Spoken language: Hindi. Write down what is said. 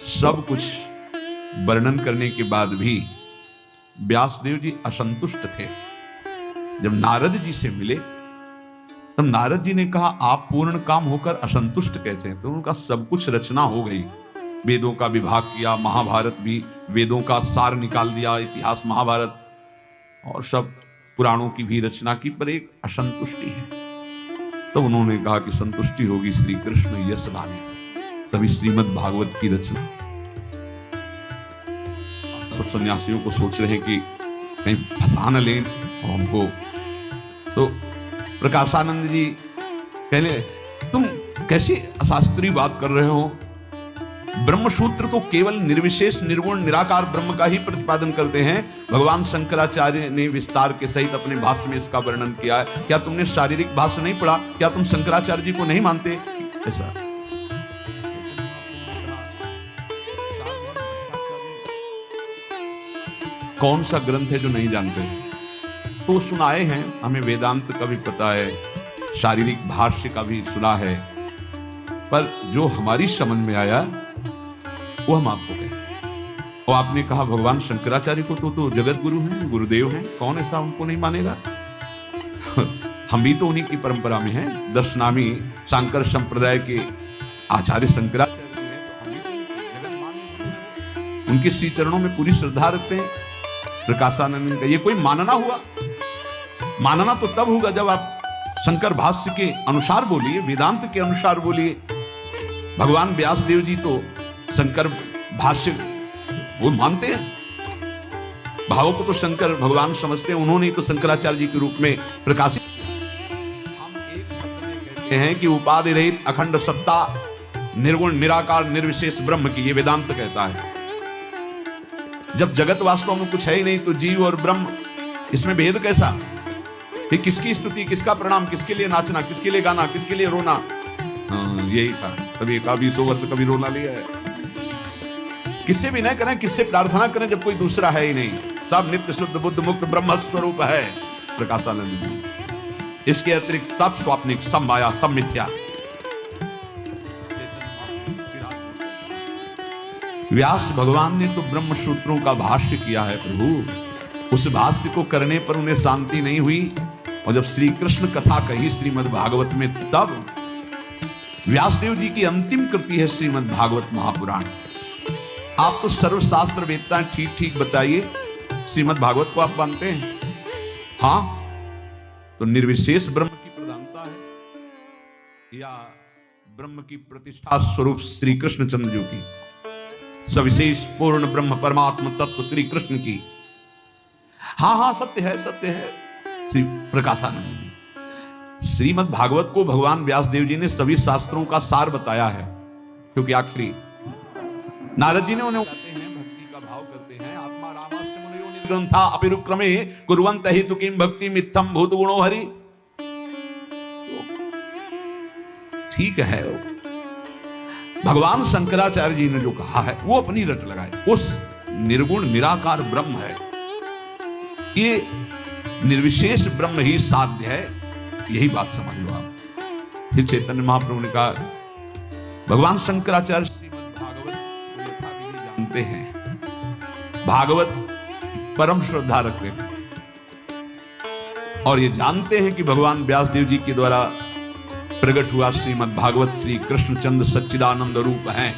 सब कुछ वर्णन करने के बाद भी व्यासदेव जी असंतुष्ट थे। जब नारद जी से मिले तब नारद जी ने कहा, आप पूर्ण काम होकर असंतुष्ट कैसे हैं? तो उनका सब कुछ रचना हो गई, वेदों का विभाग किया, महाभारत भी वेदों का सार निकाल दिया, इतिहास महाभारत और सब पुराणों की भी रचना की, पर एक असंतुष्टि है। तो उन्होंने कहा कि संतुष्टि होगी श्री कृष्ण यश लाने से, तभी श्रीमद् भागवत की रचना। सब सन्यासियों को सोच रहे हैं कि कहीं फंसा न लें और हमको। तो प्रकाशानंद जी पहले, तुम कैसी अशास्त्रीय बात कर रहे हो? ब्रह्मसूत्र तो केवल निर्विशेष निर्गुण निराकार ब्रह्म का ही प्रतिपादन करते हैं। भगवान शंकराचार्य ने विस्तार के सहित अपने भाष्य में इसका वर्णन किया है। क्या तुमने शारीरिक भाष्य नहीं पढ़ा? क्या तुम शंकराचार्य जी को नहीं मानते? ऐसा कौन सा ग्रंथ है जो नहीं जानते? तो सुनाए हैं, हमें वेदांत का भी पता है, शारीरिक भाष्य का भी सुना है, पर जो हमारी समझ में आया वो हम आपको कहें। और आपने कहा भगवान शंकराचार्य को तो जगत गुरु हैं, गुरुदेव हैं, कौन ऐसा उनको नहीं मानेगा? हम भी तो उन्हीं की परंपरा में हैं, दशनामी शांकर संप्रदाय के आचार्य शंकराचार्य हैं, तो हम भी तो उनके जगत मानने, उनके श्री चरणों में पूरी श्रद्धा रखते हैं। प्रकाशानंद का ये कोई मानना हुआ? मानना तो तब होगा जब आप शंकर भाष्य के अनुसार बोलिए, वेदांत के अनुसार बोलिए। भगवान व्यासदेव जी तो शंकर भाष्य वो मानते हैं, भावों को तो शंकर भगवान समझते हैं, उन्होंने तो शंकराचार्य जी के रूप में प्रकाशित। हम एक शब्द में कहते हैं कि उपाधि रहित अखंड सत्ता, निर्गुण निराकार निर्विशेष ब्रह्म की, ये वेदांत कहता है। जब जगत वास्तव में कुछ है ही नहीं तो जीव और ब्रह्म, इसमें भेद कैसा? फिर किसकी स्तुति, किसका प्रणाम, किसके लिए नाचना, किसके लिए गाना, किसके लिए रोना? यही था। कभी 100 वर्ष कभी रोना लिया है। किससे भी नहीं करें, किससे प्रार्थना करें जब कोई दूसरा है ही नहीं? सब नित्य शुद्ध बुद्ध मुक्त ब्रह्म स्वरूप है प्रकाशानंद जी। इसके अतिरिक्त सब स्वाप्निक, सब माया, सब मिथ्या। व्यास भगवान ने तो ब्रह्म सूत्रों का भाष्य किया है प्रभु। उस भाष्य को करने पर उन्हें शांति नहीं हुई, और जब श्री कृष्ण कथा कही श्रीमद् भागवत में, तब व्यासदेव जी की अंतिम कृति है श्रीमद् भागवत महापुराण। आप तो सर्वशास्त्र वेदता हैं, ठीक ठीक बताइए, श्रीमद् भागवत को आप मानते हैं? हाँ, तो निर्विशेष ब्रह्म की प्रधानता है या ब्रह्म की प्रतिष्ठा स्वरूप श्री कृष्ण चंद्र जी की, सविशेष पूर्ण ब्रह्म परमात्मा तत्व श्री कृष्ण की? हाँ हाँ, सत्य है, सत्य है। श्री प्रकाशानंद जी, श्रीमद् भागवत को भगवान व्यासदेव जी ने सभी शास्त्रों का सार बताया है, क्योंकि आखिरी नारद जी ने उन्हें भक्ति का भाव करते हैं। आत्मा रामाश्च मुनयो निर्ग्रंथा अपिरुक्रमे कुर्वन्त हि तु किं भक्ति मित्थम भूत गुणो हरि। ठीक है, भगवान शंकराचार्य जी ने जो कहा है वो अपनी रट लगाए। उस निर्गुण निराकार ब्रह्म है, ये निर्विशेष ब्रह्म ही साध्य है, यही बात समझ लो आप। फिर चैतन्य महाप्रभु ने कहा, भगवान शंकराचार्य श्रीमद् भागवत को यथाविधि जानते हैं, भागवत परम श्रद्धा रखते हैं, और ये जानते हैं कि भगवान व्यासदेव जी के द्वारा प्रकट हुआ श्रीमद् भागवत श्री कृष्णचंद्र सच्चिदानंद रूप हैं।